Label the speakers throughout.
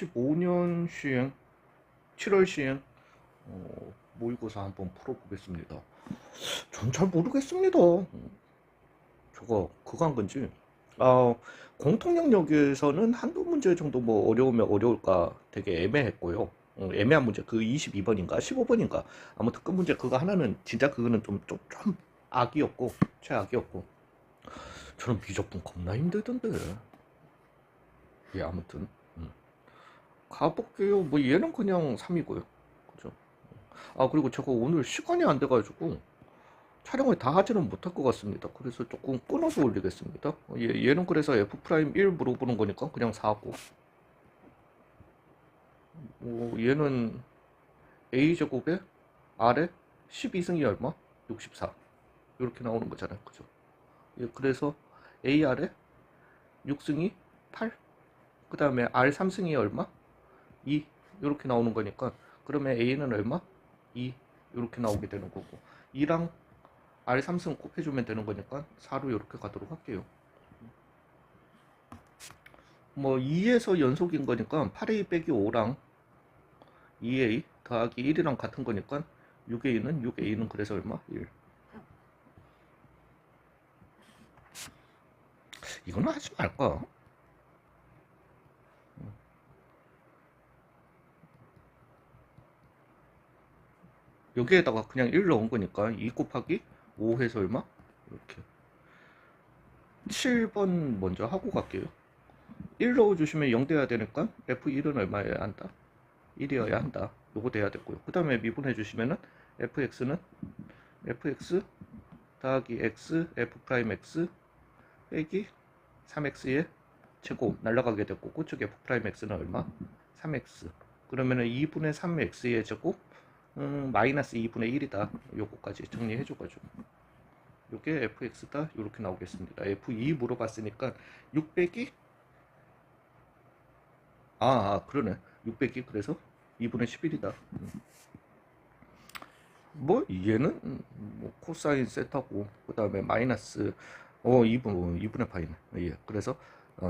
Speaker 1: 2025년 시행, 7월 시행 모의고사 한번 풀어보겠습니다. 전 잘 모르겠습니다. 저거 그거 한 건지. 아, 공통 영역에서는 한두 문제 정도 뭐 어려우면 어려울까 되게 애매했고요. 애매한 문제 그 22번인가 15번인가 아무튼 그 문제 그거 하나는 진짜 그거는 좀 악이었고 최악이었고 저는 미적분 겁나 힘들던데. 예, 아무튼 가볼게요. 뭐 얘는 그냥 3이고요. 그죠? 아, 그리고 제가 오늘 시간이 안 돼가지고 촬영을 다 하지는 못할 것 같습니다. 그래서 조금 끊어서 올리겠습니다. 얘는 그래서 F'1 물어보는 거니까 그냥 4고, 얘는 A제곱에 R에 12승이 얼마? 64. 이렇게 나오는 거잖아요. 그죠? 예, 그래서 AR에 6승이 8. 그 다음에 R 3승이 얼마? 2. 이렇게 나오는 거니까 그러면 A는 얼마? 2. 이렇게 나오게 되는 거고 2랑 R 3승 곱해주면 되는 거니까 4로 이렇게 가도록 할게요. 뭐 2에서 연속인 거니까 8A 빼기 5랑 2A 더하기 1이랑 같은 거니까 6A는 그래서 얼마? 1. 이거는 하지 말까? 여기에다가 그냥 1 넣은 거니까 2 곱하기 5 해서 얼마? 이렇게 7번 먼저 하고 갈게요. 1 넣어주시면 0 돼야 되니까 F1은 얼마여야 한다? 1이어야 한다. 요거 돼야 됐고요. 그 다음에 미분해 주시면은 fx는 fx 더하기 x f'x 빼기 3x의 제곱 날라가게 됐고 그쪽 f'x는 얼마? 3x. 그러면은 2분의 3x의 제곱 마이너스 2분의 1이다. 요거까지 정리해줘가지고 요게 fx다. 요렇게 나오겠습니다. f2 물어봤으니까 6 빼기 그러네. 6 빼기 그래서 2분의 11이다. 뭐 얘는 뭐 코사인 세타고 그 다음에 마이너스 2분의 파이네. 예. 그래서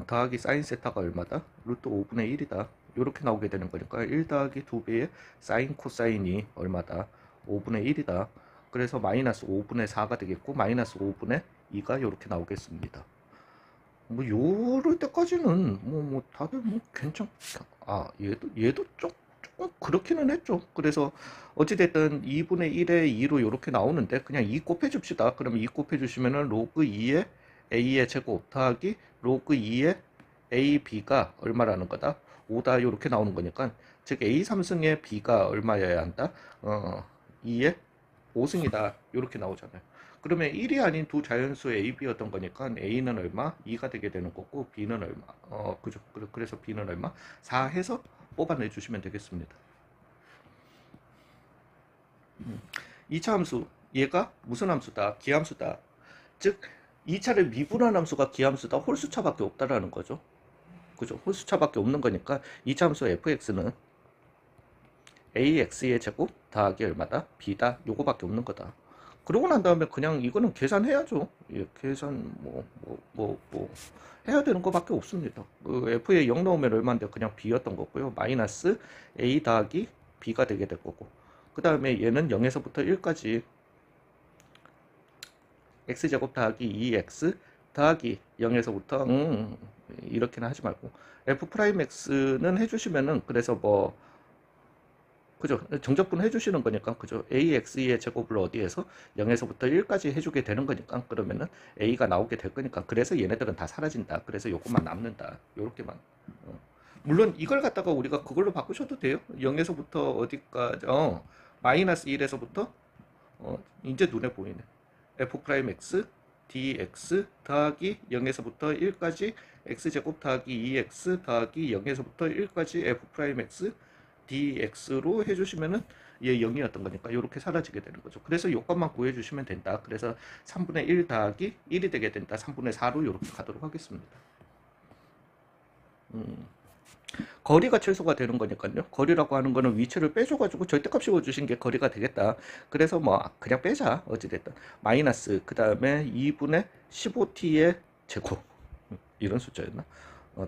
Speaker 1: 더하기 사인 세타가 얼마다? 루트 5분의 1이다. 이렇게 나오게 되는 거니까 1 더하기 2배의 사인 코사인이 얼마다? 5분의 1이다. 그래서 마이너스 5분의 4가 되겠고 마이너스 5분의 2가 이렇게 나오겠습니다. 뭐 요럴 때까지는 뭐 다들 뭐 괜찮. 얘도 조금 그렇기는 했죠. 그래서 어찌됐든 2분의 1에 2로 이렇게 나오는데 그냥 2 곱해 줍시다. 그러면 2 곱해 주시면은 로그 2의 a의 제곱 더하기 로그 2의 ab가 얼마라는 거다? 5다. 이렇게 나오는 거니까 즉 a 3승의 b가 얼마여야 한다? 2의 5승이다. 이렇게 나오잖아요. 그러면 1이 아닌 두 자연수 A, B였던 거니까 A는 얼마? 2가 되게 되는 거고 B는 얼마? 그죠. 그래서 B는 얼마? 4 해서 뽑아내 주시면 되겠습니다. 2차 함수, 얘가 무슨 함수다? 기함수다. 즉 2차를 미분한 함수가 기함수다. 홀수차밖에 없다라는 거죠. 그죠. 홀수차밖에 없는 거니까 2차 함수 fx는 ax의 제곱 더하기 얼마다? b다. 요거밖에 없는 거다. 그러고 난 다음에 그냥 이거는 계산해야죠. 예, 계산 해야 되는 거밖에 없습니다. 그 f에 0 넣으면 얼마인데 그냥 b였던 거고요. 마이너스 a 더하기 b가 되게 될 거고. 그 다음에 얘는 0에서부터 1까지 x제곱 더하기 2x 더하기 0에서부터 이렇게는 하지 말고 f'x는 해주시면은 그래서 뭐 그죠. 정적분 해주시는 거니까 그죠. ax의 제곱을 어디에서 0에서부터 1까지 해주게 되는 거니까 그러면은 a가 나오게 될 거니까 그래서 얘네들은 다 사라진다. 그래서 요것만 남는다. 요렇게만. 물론 이걸 갖다가 우리가 그걸로 바꾸셔도 돼요. 0에서부터 어디까지 마이너스 1에서부터 이제 눈에 보이네. f'x dx 더하기 0에서부터 1까지 x제곱 더하기 2x 더하기 0에서부터 1까지 f'x dx로 해주시면은 얘 0이었던 거니까 이렇게 사라지게 되는 거죠. 그래서 요것만 구해주시면 된다. 그래서 3분의 1 더하기 1이 되게 된다. 3분의 4로 이렇게 가도록 하겠습니다. 거리가 최소가 되는 거니까요. 거리라고 하는 거는 위치를 빼줘가지고 절대값 씌워주신 게 거리가 되겠다. 그래서 뭐 그냥 빼자. 어찌됐든 마이너스 그 다음에 2분의 15t의 제곱 이런 숫자였나?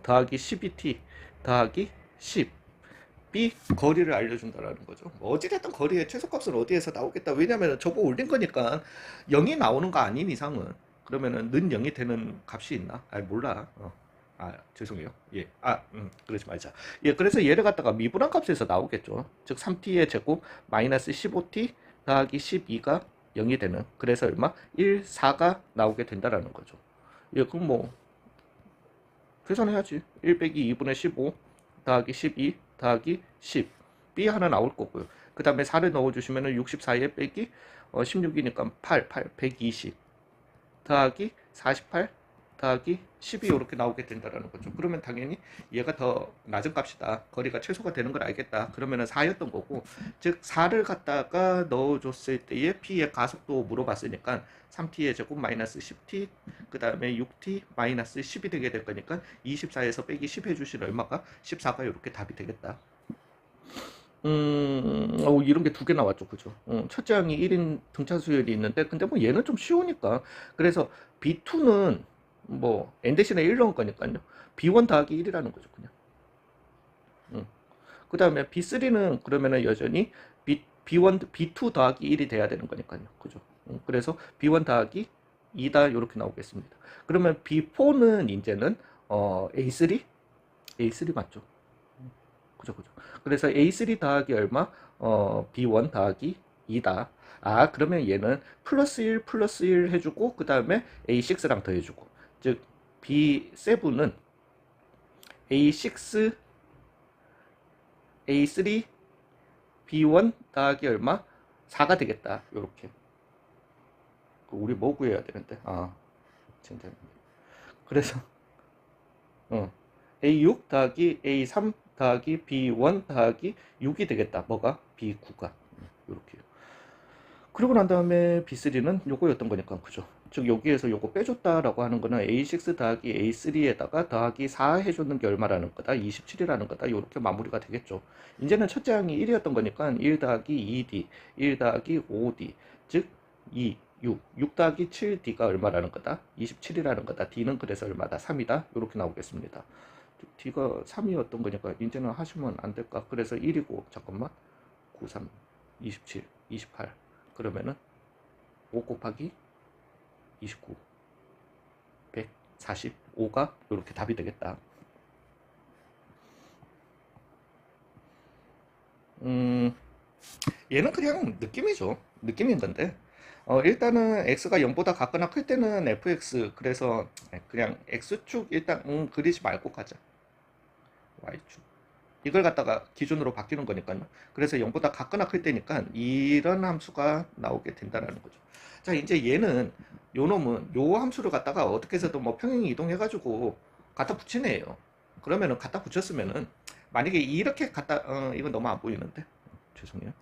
Speaker 1: 더하기 12t 더하기 10. B 거리를 알려준다라는 거죠. 뭐 어찌됐든 거리의 최소값은 어디에서 나오겠다. 왜냐면 저거 올린 거니까 0이 나오는 거 아닌 이상은 그러면은 는 0이 되는 값이 있나? 아 몰라. 죄송해요. 예. 그러지 말자. 예, 그래서 얘를 갖다가 미분한 값에서 나오겠죠. 즉 3t의 제곱 마이너스 15t 더하기 12가 0이 되는. 그래서 얼마? 1, 4가 나오게 된다라는 거죠. 예, 그럼 뭐 계산해야지. 1 빼기 2분의 15 더하기 12 더하기 10. B 하나 나올 거고요. 그 다음에 4를 넣어주시면 64에 빼기 16이니까 8, 120 더하기 48 더하기 12 이렇게 나오게 된다라는 거죠. 그러면 당연히 얘가 더 낮은 값이다. 거리가 최소가 되는 걸 알겠다. 그러면은 4였던 거고, 즉 4를 갖다가 넣어줬을 때의 P의 가속도 물어봤으니까 3t의 제곱 마이너스 10t 그 다음에 6t 마이너스 10이 되게 될 거니까 24에서 빼기 10 해주시면 얼마가? 14가 이렇게 답이 되겠다. 이런 게 두 개 나왔죠. 그죠? 첫째 항이 1인 등차 수열이 있는데, 근데 뭐 얘는 좀 쉬우니까. 그래서 B2는 뭐, N 대신에 1 넣은 거니까요. B1 더하기 1이라는 거죠, 그냥. 그 다음에 B3는 그러면은 여전히 B1, B2 더하기 1이 돼야 되는 거니까요. 그죠? 그래서 B1 더하기 2다, 이렇게 나오겠습니다. 그러면 B4는 이제는, A3? A3 맞죠? 그죠, 그죠. 그래서 A3 더하기 얼마? B1 더하기 2다. 그러면 얘는 플러스 1 플러스 1 해주고 그 다음에 A6랑 더해주고, 즉 B7은 A6 A3 B1 더하기 얼마? 4가 되겠다. 요렇게. 우리 뭐 구해야 되는데? 진짜. 그래서 A6 더하기 A3 더하기 B1 더하기 6이 되겠다. 뭐가? B9가. 요렇게. 그리고 난 다음에 B3는 요거였던 거니까, 그죠? 즉 여기에서 요거 빼줬다라고 하는 거는 A6 더하기 A3에다가 더하기 4 해줬는 게 얼마라는 거다? 27이라는 거다. 요렇게 마무리가 되겠죠. 이제는 첫째 항이 1이었던 거니까 1 더하기 2D, 1 더하기 5D, 즉 2, 6 더하기 7D가 얼마라는 거다? 27이라는 거다. D는 그래서 얼마다? 3이다. 요렇게 나오겠습니다. D가 3이었던 거니까 이제는 하시면 안 될까? 그래서 1이고, 잠깐만, 9, 3, 27, 28. 그러면은 5 곱하기 29, 145가 이렇게 답이 되겠다. 얘는 그냥 느낌이죠. 느낌인 건데, 일단은 x가 0보다 같거나 클 때는 fx, 그래서 그냥 x축 일단 그리지 말고 가자. y축. 이걸 갖다가 기준으로 바뀌는 거니까요. 그래서 0보다 같거나 클 때니까 이런 함수가 나오게 된다는 거죠. 자, 이제 얘는, 요 놈은 요 함수를 갖다가 어떻게 해서든 뭐 평행 이동해가지고 갖다 붙이네요. 그러면은 갖다 붙였으면은, 만약에 이렇게 갖다, 이건 너무 안 보이는데. 죄송해요.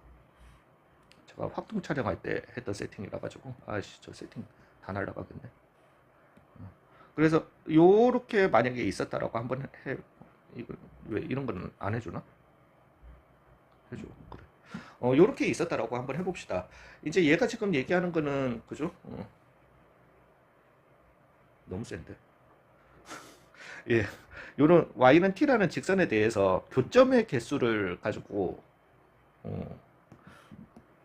Speaker 1: 제가 확동 촬영할 때 했던 세팅이라 가지고, 저 세팅 다 날라가겠네. 그래서 요렇게 만약에 있었다라고 한번 해. 이거 왜 이런 거는 안 해주나? 해줘. 그래. 요렇게 있었다라고 한번 해봅시다. 이제 얘가 지금 얘기하는 거는, 그죠? 너무 센데. 예. 요런 y는 t라는 직선에 대해서 교점의 개수를 가지고,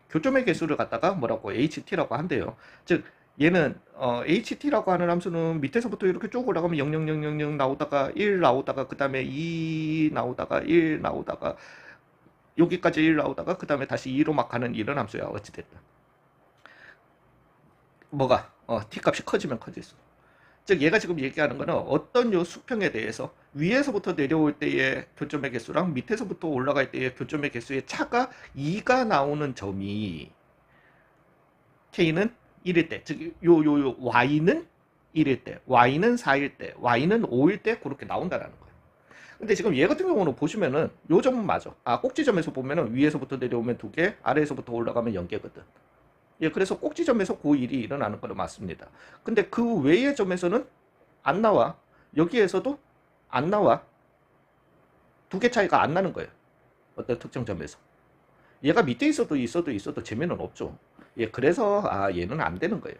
Speaker 1: 교점의 개수를 갖다가 뭐라고 ht라고 한대요. 즉 얘는 ht라고 하는 함수는 밑에서부터 이렇게 쭉 올라가면 00000 나오다가 1 나오다가 그 다음에 2 나오다가 1 나오다가 여기까지 1 나오다가 그 다음에 다시 2로 막 가는 이런 함수야. 어찌됐든 뭐가 t 값이 커지면 커질수록, 즉 얘가 지금 얘기하는 거는 어떤 요 수평에 대해서 위에서부터 내려올 때의 교점의 개수랑 밑에서부터 올라갈 때의 교점의 개수의 차가 2가 나오는 점이 k는 1일 때, 즉 요 y는 1일 때, y는 4일 때, y는 5일 때 그렇게 나온다라는 거예요. 근데 지금 얘 같은 경우는 보시면은 요 점은 맞아. 꼭지점에서 보면은 위에서부터 내려오면 2개, 아래에서부터 올라가면 0개거든. 예, 그래서 꼭지점에서 그 일이 일어나는 거는 맞습니다. 근데 그 외의 점에서는 안 나와. 여기에서도 안 나와. 2개 차이가 안 나는 거예요. 어떤 특정 점에서. 얘가 밑에 있어도 재미는 없죠. 예, 그래서 얘는 안 되는 거예요.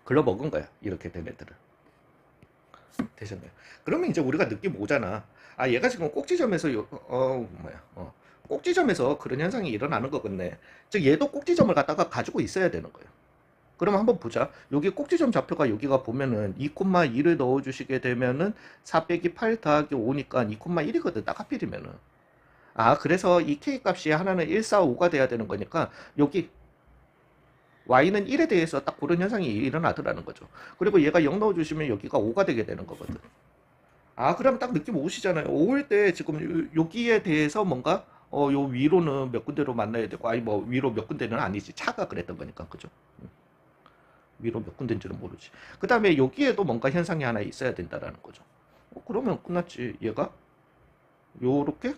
Speaker 1: 글러먹은 거야. 이렇게 된 애들은. 되셨나요? 그러면 이제 우리가 느낌 오잖아. 아, 얘가 지금 꼭지점에서 꼭지점에서 그런 현상이 일어나는 거겠네. 즉 얘도 꼭지점을 갖다가 가지고 있어야 되는 거예요. 그럼 한번 보자. 여기 꼭지점 좌표가 여기가 보면은 2,2를 넣어주시게 되면은 4 빼기 8 더하기 5니까 2,1이거든. 딱 하필이면은. 아, 그래서 이 k 값이 하나는 1, 4, 5가 돼야 되는 거니까 여기 y는 1에 대해서 딱 그런 현상이 일어나더라는 거죠. 그리고 얘가 0 넣어주시면 여기가 5가 되게 되는 거거든. 아, 그럼 딱 느낌 오시잖아요. 5일 때 지금 여기에 대해서 뭔가 요 위로는 몇 군데로 만나야 되고, 아니 뭐 위로 몇 군데는 아니지. 차가 그랬던 거니까, 그죠? 위로 몇 군데인지는 모르지. 그 다음에 여기에도 뭔가 현상이 하나 있어야 된다라는 거죠. 그러면 끝났지. 얘가 요렇게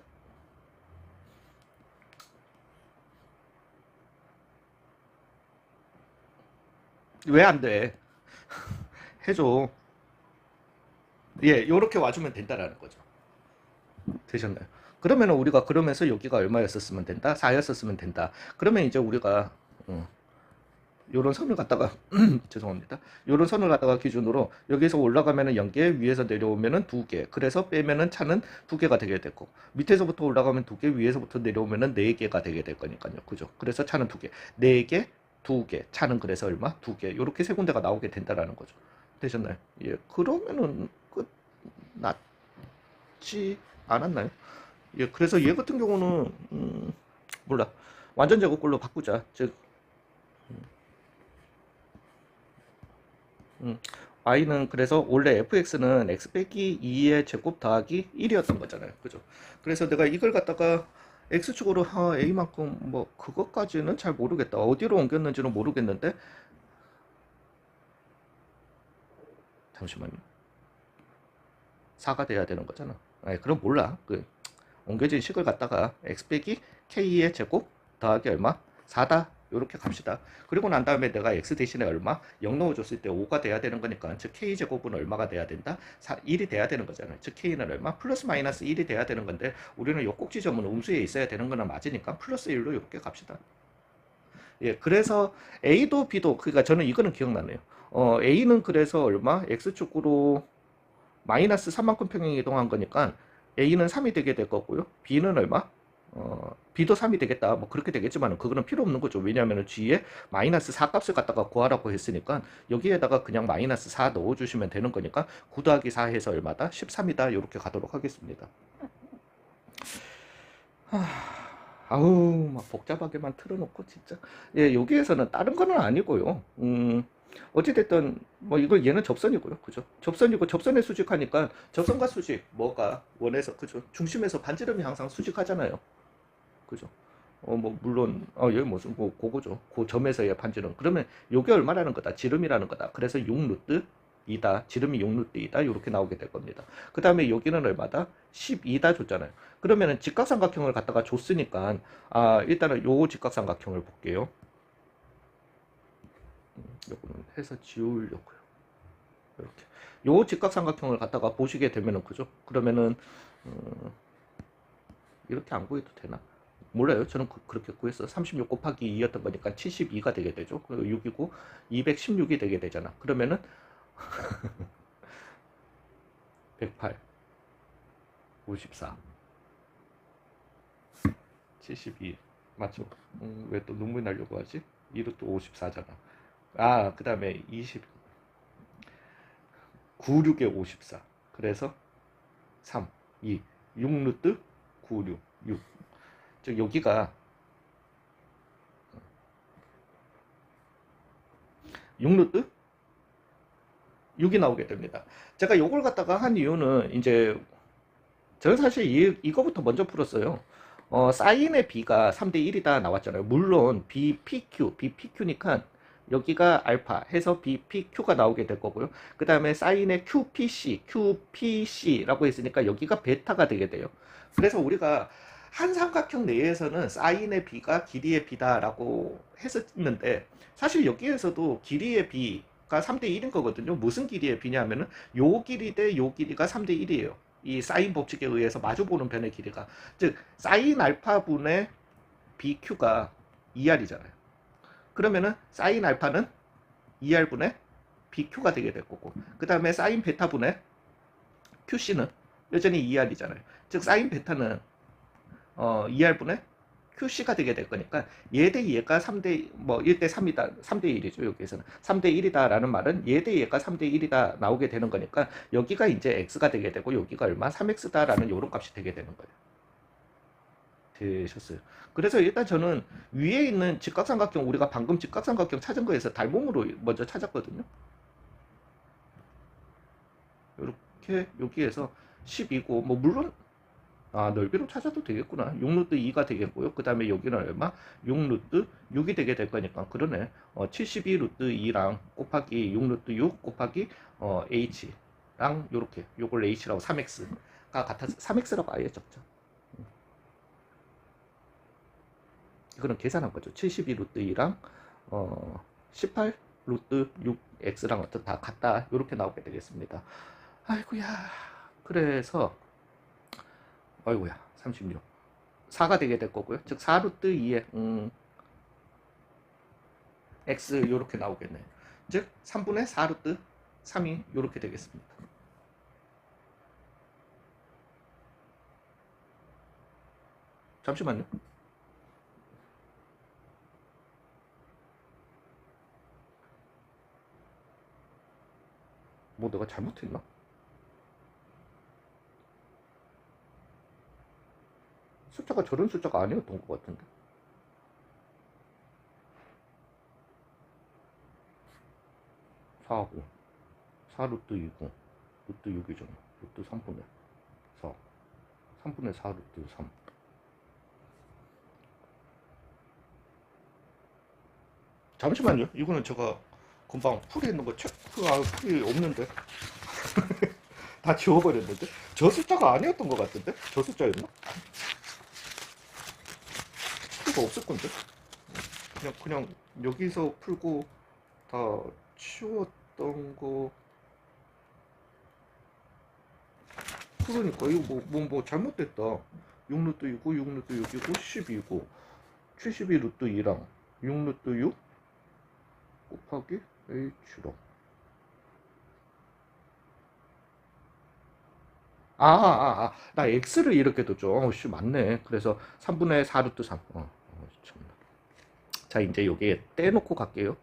Speaker 1: 왜 안 돼? 해줘. 예, 요렇게 와주면 된다라는 거죠. 되셨나요? 그러면 우리가 그러면서 여기가 얼마였었으면 된다? 4였었으면 된다. 그러면 이제 우리가 요런 선을 갖다가 죄송합니다. 요런 선을 갖다가 기준으로 여기서 올라가면은 0개, 위에서 내려오면은 2개. 그래서 빼면은 차는 2개가 되게 되고 밑에서부터 올라가면 2개, 위에서부터 내려오면은 4개가 되게 될 거니까요. 그죠? 그래서 차는 2개. 4개, 2개. 차는 그래서 얼마? 2개. 요렇게 세 군데가 나오게 된다라는 거죠. 되셨나요? 예. 그러면은 끝났지 않았나요? 예. 그래서 얘 같은 경우는 몰라. 완전 제곱꼴로 바꾸자. 즉 y는 그래서 원래 fx는 x 빼기 2의 제곱 더하기 1이었던 거잖아요. 그죠? 그래서 내가 이걸 갖다가 x축으로 a만큼 뭐 그것까지는 잘 모르겠다. 어디로 옮겼는지는 모르겠는데 잠시만요. 4가 돼야 되는 거잖아. 아니, 그럼 몰라. 옮겨진 식을 갖다가 x 빼기 k의 제곱 더하기 얼마? 4다. 요렇게 갑시다. 그리고 난 다음에 내가 x 대신에 얼마? 0 넣어줬을 때 5가 돼야 되는 거니까 즉 k제곱은 얼마가 돼야 된다? 1이 돼야 되는 거잖아요. 즉 k는 얼마? 플러스 마이너스 1이 돼야 되는 건데 우리는 요 꼭지점은 음수에 있어야 되는 거나 맞으니까 플러스 1로 이렇게 갑시다. 예, 그래서 a도 b도 그러니까 저는 이거는 기억나네요. a는 그래서 얼마? x축으로 마이너스 3만큼 평행 이동한 거니까 a는 3이 되게 될 거고요. b는 얼마? b도 3이 되겠다. 뭐 그렇게 되겠지만 그거는 필요 없는 거죠. 왜냐하면 뒤에 마이너스 4 값을 갖다가 구하라고 했으니까 여기에다가 그냥 마이너스 4 넣어주시면 되는 거니까 9 더하기 4 해서 얼마다? 13이다. 이렇게 가도록 하겠습니다. 아우 막 복잡하게만 틀어놓고 진짜 예 여기에서는 다른 거는 아니고요. 어찌됐든 뭐 이걸 얘는 접선이고요. 그죠? 접선이고 접선에 수직하니까 접선과 수직 뭐가 원해서 그죠? 중심에서 반지름이 항상 수직하잖아요. 그죠? 뭐 물론 여기 무슨 뭐 그거죠. 그 점에서의 반지름. 그러면 요게 얼마라는 거다? 지름이라는 거다. 그래서 6루트 이다. 지름이 6루트이다. 이렇게 나오게 될 겁니다. 그 다음에 여기는 얼마다? 12다 줬잖아요. 그러면은 직각삼각형을 갖다가 줬으니까 일단은 요 직각삼각형을 볼게요. 요거는 해서 지우려고요. 이렇게 요 직각삼각형을 갖다가 보시게 되면은 그죠? 그러면은 이렇게 안 구해도 되나? 몰라요. 저는 그렇게 구했어. 36 곱하기 2였던 거니까 72가 되게 되죠. 그리고 6이고 216이 되게 되잖아. 그러면은 108, 54, 72 맞죠? 왜 또 눈물 나려고 하지? 2로 또 54잖아. 그 다음에 20, 96에 54. 그래서 3, 2, 6루트 96, 6. 즉 여기가 6루트 6이 나오게 됩니다. 제가 요걸 갖다가 한 이유는 이제 저는 사실 이거부터 먼저 풀었어요. 사인의 b가 3대 1이다 나왔잖아요. 물론 BPQ니까 여기가 알파 해서 BPQ가 나오게 될 거고요. 그 다음에 사인의 QPC라고 했으니까 여기가 베타가 되게 돼요. 그래서 우리가 한 삼각형 내에서는 사인의 b가 길이의 b다라고 했었는데 사실 여기에서도 길이의 b가 3대 1인 거거든요. 무슨 길이의 b냐면은 요 길이 대 요 길이가 3대 1이에요. 이 사인 법칙에 의해서 마주보는 변의 길이가 즉 사인 알파 분의 BQ가 2R이잖아요. 그러면은 사인 알파는 2R 분의 BQ가 되게 될 거고 그 다음에 사인 베타 분의 QC는 여전히 ER이잖아요. 즉 사인 베타는 ER분의 QC가 되게 될 거니까 얘 대 얘가 3대 뭐 1대 3이다. 3대 1이죠. 여기에서는 3대 1이다라는 말은 얘 대 얘가 3대 1이다 나오게 되는 거니까 여기가 이제 x가 되게 되고 여기가 얼마 3x다라는 요런 값이 되게 되는 거예요. 되셨어요. 그래서 일단 저는 위에 있는 직각삼각형 우리가 방금 직각삼각형 찾은 거에서 달몸으로 먼저 찾았거든요. 이렇게 여기에서 12고 뭐 물론 넓이로 찾아도 되겠구나. 6루트 2가 되겠고요. 그 다음에 여기는 얼마? 6루트 6이 되게 될 거니까 그러네. 72루트 2랑 곱하기 6루트 6 곱하기 h랑 요렇게 요걸 h라고 3x가 같아서 3x라고 아예 적죠. 이거는 계산한 거죠. 72루트 2랑 18루트 6x랑 어떤 다 같다. 이렇게 나오게 되겠습니다. 아이고야. 그래서 아이고야 36 4가 되게 될 거고요. 즉 4루트 2에 x 이렇게 나오겠네요. 즉 3분의 4루트 3이 이렇게 되겠습니다. 잠시만요. 뭐 내가 잘못했나? 숫자가 저런 숫자가 아니었던 것 같은데. 4고 4루트 2고 루트 6이잖아. 루트 3분의 4 3분의 4 루트 3 잠시만요. 이거는 제가 금방 풀에 있는 거 체크할 풀이 없는데 다 지워버렸는데 저 숫자가 아니었던 것 같은데 저 숫자였나? 풀가 없을 건데 그냥 여기서 풀고 다 치웠던 거 그러니까 이거 뭐 잘못됐다. 6루트 2고 6루트 6이고 12고 72루트 2랑 6루트 6 곱하기 h랑 나 x를 이렇게 뒀죠. 씨 맞네. 그래서 3분의 4루트 3 참나. 자 이제 여기에 떼놓고 갈게요.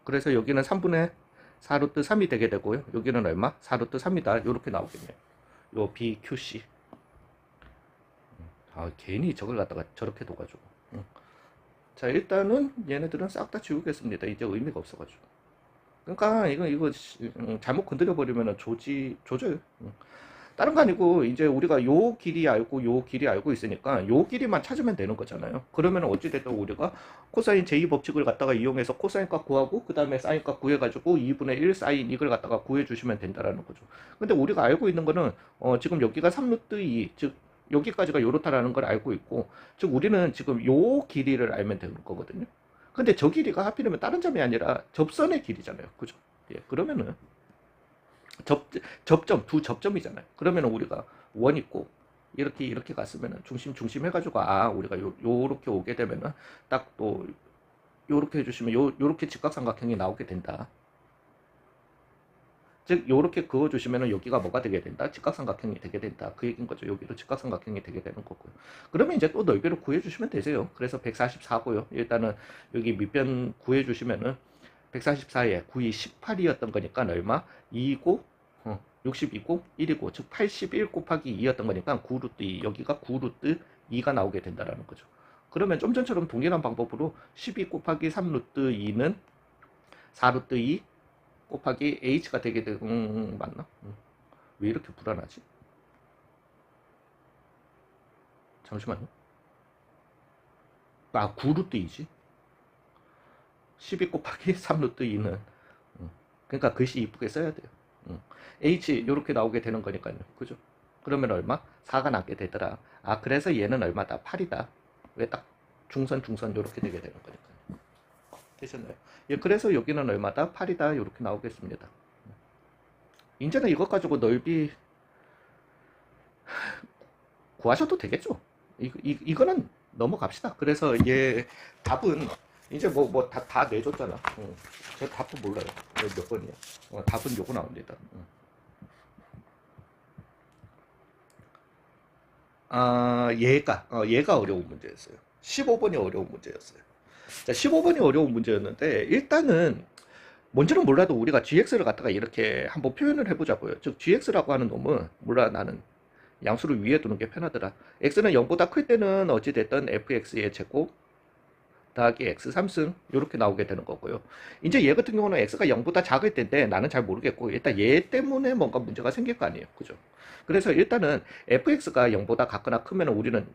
Speaker 1: 그래서 여기는 3분의 4루트 3이 되게 되고요. 여기는 얼마? 4루트 3이다. 이렇게 나오겠네요. 요 BQC. 괜히 저걸 갖다가 저렇게 둬가지고. 자, 일단은 얘네들은 싹 다 지우겠습니다. 이제 의미가 없어가지고. 그러니까 이거 잘못 건드려버리면 조져요. 다른 거 아니고 이제 우리가 요 길이 알고 요 길이 알고 있으니까 요 길이만 찾으면 되는 거잖아요. 그러면 어찌됐든 우리가 코사인 제2법칙을 갖다가 이용해서 코사인 값 구하고 그 다음에 사인 값 구해가지고 2분의 1 사인 이걸 갖다가 구해주시면 된다라는 거죠. 근데 우리가 알고 있는 거는 지금 여기가 3루트 2, 즉 여기까지가 요렇다라는 걸 알고 있고, 즉 우리는 지금 요 길이를 알면 되는 거거든요. 근데 저 길이가 하필이면 다른 점이 아니라 접선의 길이잖아요. 그죠? 예, 그러면은 접점 두 접점이잖아요. 그러면 우리가 원 있고 이렇게 갔으면은 중심 해가지고 우리가 요렇게 오게 되면은 딱 또 요렇게 해주시면 요렇게 직각삼각형이 나오게 된다. 즉 요렇게 그어주시면은 여기가 뭐가 되게 된다? 직각삼각형이 되게 된다. 그 얘기인 거죠. 여기도 직각삼각형이 되게 되는 거고요. 그러면 이제 또 넓이를 구해주시면 되세요. 그래서 144고요. 일단은 여기 밑변 구해주시면은 144에 9이 18이었던 거니까 얼마? 2고 62고 1이고 즉 81 곱하기 2였던 거니까 9루트 2 여기가 9루트 2가 나오게 된다라는 거죠. 그러면 좀 전처럼 동일한 방법으로 12 곱하기 3루트 2는 4루트 2 곱하기 h가 되게 되고 맞나? 왜 이렇게 불안하지? 잠시만요. 9루트 2지. 12 곱하기 3루트 2는 그러니까 글씨 이쁘게 써야 돼요. h 이렇게 나오게 되는 거니까요. 그죠? 그러면 얼마? 4가 남게 되더라. 그래서 얘는 얼마다? 8이다. 왜 딱 중선 이렇게 되게 되는 거니까요. 되셨나요? 예, 그래서 여기는 얼마다? 8이다. 이렇게 나오겠습니다. 이제는 이것 가지고 넓이 구하셔도 되겠죠? 이거는 넘어갑시다. 그래서 얘 답은 이제 다 내줬잖아. 저 답도 몰라요. 몇 번이야. 답은 요거 나옵니다. 얘가 어려운 문제였어요. 15번이 어려운 문제였어요. 자, 15번이 어려운 문제였는데, 일단은, 뭔지는 몰라도 우리가 gx를 갖다가 이렇게 한번 표현을 해보자고요. 즉, gx라고 하는 놈은, 몰라, 나는 양수를 위에 두는 게 편하더라. x는 0보다 클 때는 어찌됐든 fx의 제곱, 더하기 x 3승 이렇게 나오게 되는 거고요. 이제 얘 같은 경우는 x가 0보다 작을 때인데 나는 잘 모르겠고 일단 얘 때문에 뭔가 문제가 생길 거 아니에요. 그죠? 그래서 일단은 fx가 0보다 같거나 크면 우리는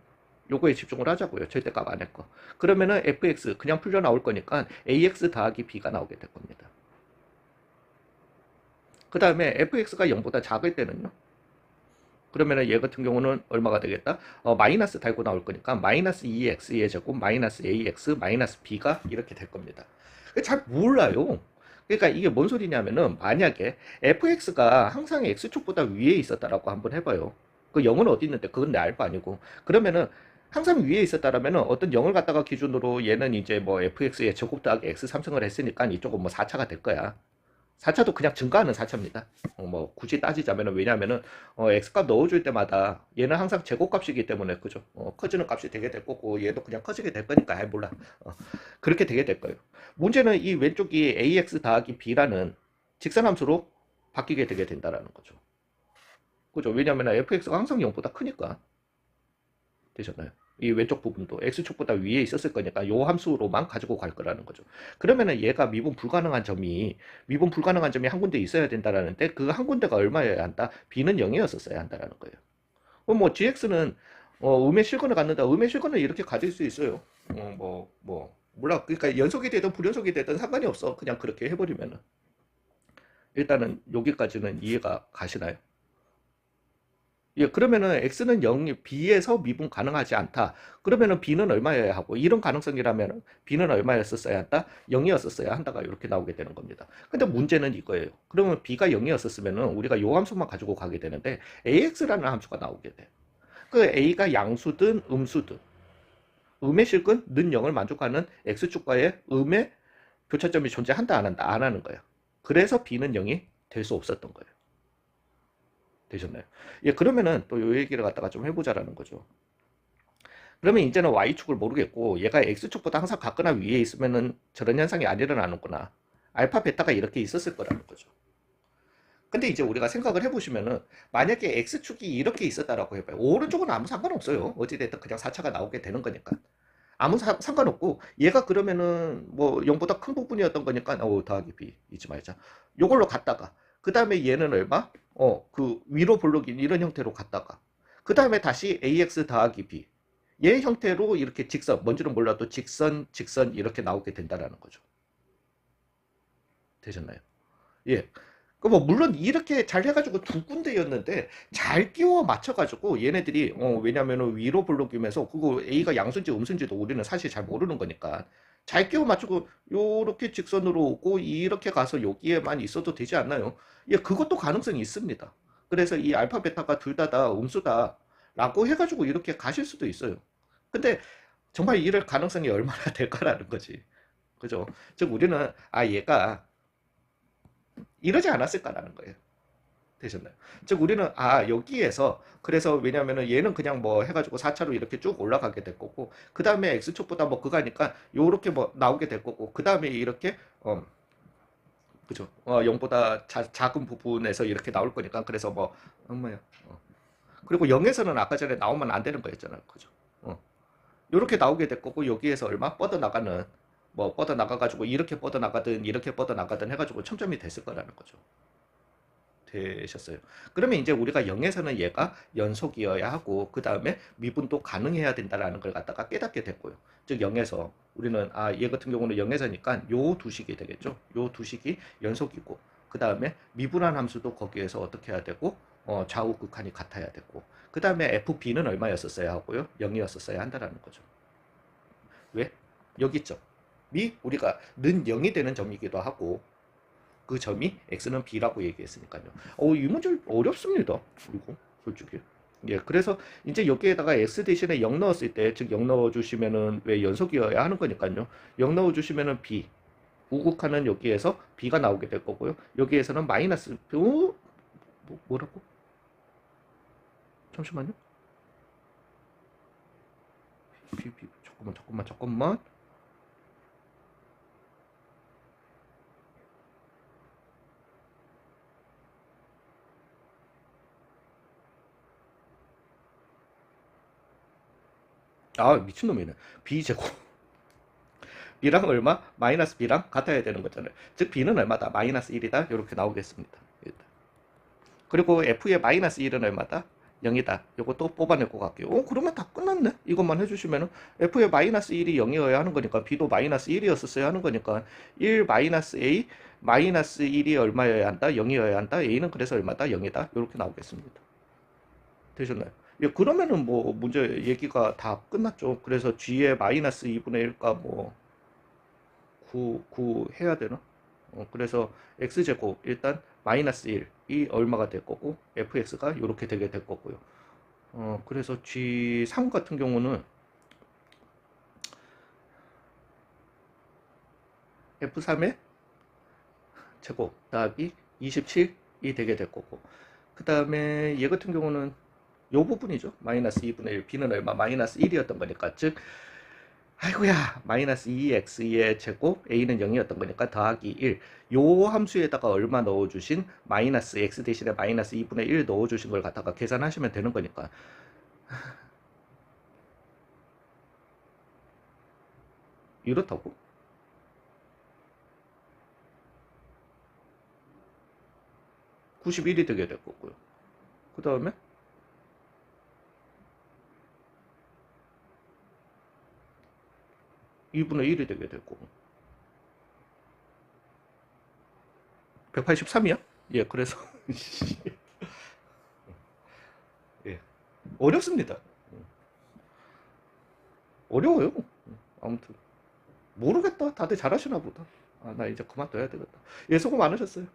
Speaker 1: 요거에 집중을 하자고요. 절대값 안 할 거. 그러면은 fx 그냥 풀려 나올 거니까 ax 더하기 b가 나오게 될 겁니다. 그 다음에 fx가 0보다 작을 때는요. 그러면은 얘 같은 경우는 얼마가 되겠다? 마이너스 달고 나올 거니까 마이너스 2x의 제곱 마이너스 ax 마이너스 b가 이렇게 될 겁니다. 잘 몰라요. 그러니까 이게 뭔 소리냐면은 만약에 fx가 항상 x축보다 위에 있었다라고 한번 해봐요. 그 0은 어디 있는데 그건 내 알바 아니고 그러면은 항상 위에 있었다라면은 어떤 0을 갖다가 기준으로 얘는 이제 뭐 fx의 제곱 더하기 x 3승을 했으니까 이쪽은 뭐 4차가 될 거야. 4차도 그냥 증가하는 4차입니다. 뭐 굳이 따지자면은 왜냐면은 x값 넣어줄 때마다 얘는 항상 제곱값이기 때문에 그죠? 커지는 값이 되게 될 거고 얘도 그냥 커지게 될 거니까 몰라. 그렇게 되게 될 거예요. 문제는 이 왼쪽이 ax 더하기 b라는 직선함수로 바뀌게 되게 된다라는 거죠. 그죠? 왜냐면은 fx가 항상 0보다 크니까. 되셨나요? 이 왼쪽 부분도 x축보다 위에 있었을 거니까 요 함수로만 가지고 갈 거라는 거죠. 그러면은 얘가 미분 불가능한 점이 한 군데 있어야 된다라는데 그 한 군데가 얼마여야 한다? b는 0이었었어야 한다라는 거예요. 뭐 gx는 음의 실근을 갖는다. 음의 실근을 이렇게 가질 수 있어요. 몰라. 그러니까 연속이 되든 불연속이 되든 상관이 없어. 그냥 그렇게 해버리면은 일단은 여기까지는 이해가 가시나요? 예, 그러면은 x는 0이 b에서 미분 가능하지 않다. 그러면은 b는 얼마여야 하고 이런 가능성이라면 b는 얼마였었어야 한다? 0이었었어야 한다가 이렇게 나오게 되는 겁니다. 근데 문제는 이거예요. 그러면 b가 0이었었으면은 우리가 요 함수만 가지고 가게 되는데 ax라는 함수가 나오게 돼. 그 a가 양수든 음수든 음의 실근 는 0을 만족하는 x축과의 음의 교차점이 존재한다 안 한다 안 하는 거예요. 그래서 b는 0이 될 수 없었던 거예요. 되셨나요? 예, 그러면은 또 요 얘기를 갖다가 좀 해보자라는 거죠. 그러면 이제는 y축을 모르겠고 얘가 x축보다 항상 같거나 위에 있으면은 저런 현상이 안 일어나는구나. 알파 베타가 이렇게 있었을 거라는 거죠. 근데 이제 우리가 생각을 해보시면은 만약에 x축이 이렇게 있었다라고 해봐요. 오른쪽은 아무 상관없어요. 어찌됐든 그냥 4차가 나오게 되는 거니까. 아무 상관없고 얘가 그러면은 뭐 0보다 큰 부분이었던 거니까 더하기 b 잊지 말자. 요걸로 갔다가 그 다음에 얘는 얼마? 그 위로 볼록인 이런 형태로 갔다가 그 다음에 다시 ax 더하기 b 얘 형태로 이렇게 직선 뭔지는 몰라도 직선 이렇게 나오게 된다라는 거죠. 되셨나요? 예. 그 뭐 물론 이렇게 잘 해가지고 두 군데였는데 잘 끼워 맞춰가지고 얘네들이 왜냐면은 위로 블록이면서 그거 A가 양수인지 음수인지도 우리는 사실 잘 모르는 거니까 잘 끼워 맞추고 요렇게 직선으로 오고 이렇게 가서 여기에만 있어도 되지 않나요? 예, 그것도 가능성이 있습니다. 그래서 이 알파 베타가 둘 다 음수다 라고 해가지고 이렇게 가실 수도 있어요. 근데 정말 이럴 가능성이 얼마나 될까라는 거지. 그죠? 즉 우리는 얘가 이러지 않았을까라는 거예요. 되셨나요? 즉 우리는 여기에서 그래서 왜냐면은 얘는 그냥 뭐 해가지고 4차로 이렇게 쭉 올라가게 될 거고 그 다음에 x축보다 뭐 그거니까 요렇게 뭐 나오게 될 거고 그 다음에 이렇게 그죠? 0보다 작은 부분에서 이렇게 나올 거니까 그래서 뭐 뭐야 그리고 0에서는 아까 전에 나오면 안 되는 거였잖아요. 그죠? 요렇게 나오게 될 거고 여기에서 얼마 뻗어나가는 뭐 뻗어나가가지고 이렇게 뻗어나가든 이렇게 뻗어나가든 해가지고 첨점이 됐을 거라는 거죠. 되셨어요. 그러면 이제 우리가 0에서는 얘가 연속이어야 하고 그 다음에 미분도 가능해야 된다라는 걸 갖다가 깨닫게 됐고요. 즉 0에서 우리는 얘 같은 경우는 0에서니까 요 두 식이 되겠죠. 요 두 식이 연속이고 그 다음에 미분한 함수도 거기에서 어떻게 해야 되고 좌우 극한이 같아야 되고 그 다음에 fb는 얼마였었어야 하고요. 0이었었어야 한다라는 거죠. 왜? 여기 점이 우리가 는 0이 되는 점이기도 하고 그 점이 x는 b라고 얘기했으니까요. 이 문제 어렵습니다. 그리고 솔직히. 예, 그래서 이제 여기에다가 x 대신에 0 넣었을 때, 즉 0 넣어주시면은 왜 연속이어야 하는 거니까요. 0 넣어주시면은 b, 우극하는 여기에서 b가 나오게 될 거고요. 여기에서는 마이너스, 뭐라고? 잠시만요. 잠깐만. 아, 미친놈이네. b제곱. b랑 얼마? 마이너스 b랑 같아야 되는 거잖아요. 즉 b는 얼마다? 마이너스 1이다. 이렇게 나오겠습니다. 그리고 f의 마이너스 1은 얼마다? 0이다. 요거 또 뽑아낼 것 같게요. 그러면 다 끝났네. 이것만 해주시면은 f의 마이너스 1이 0이어야 하는 거니까 b도 마이너스 1이었었어야 하는 거니까 1 마이너스 a 마이너스 1이 얼마여야 한다? 0이어야 한다. a는 그래서 얼마다? 0이다. 이렇게 나오겠습니다. 되셨나요? 예, 그러면은 뭐 문제 얘기가 다 끝났죠. 그래서 g의 마이너스 2분의 1가 뭐 9 해야 되나? 그래서 x제곱 일단 마이너스 1이 얼마가 될 거고 fx가 이렇게 되게 될 거고요. 그래서 G3 같은 경우는 F3의 제곱 더하기 27이 되게 될 거고 그 다음에 얘 같은 경우는 요 부분이죠. 마이너스 2분의 1 b는 얼마? 마이너스 1이었던 거니까 즉 아이고야 마이너스 2x의 제곱 a는 0이었던 거니까 더하기 1 요 함수에다가 얼마 넣어주신 마이너스 x 대신에 마이너스 2분의 1 넣어주신 걸 갖다가 계산하시면 되는 거니까 이렇다고? (91이) 되게 될 거고요. 그 다음에 2분의 1이 되게 될 거고 183이야? 예, 그래서 예, 어렵습니다. 어려워요. 아무튼 모르겠다. 다들 잘하시나 보다. 나 이제 그만둬야 되겠다. 예, 수고 많으셨어요.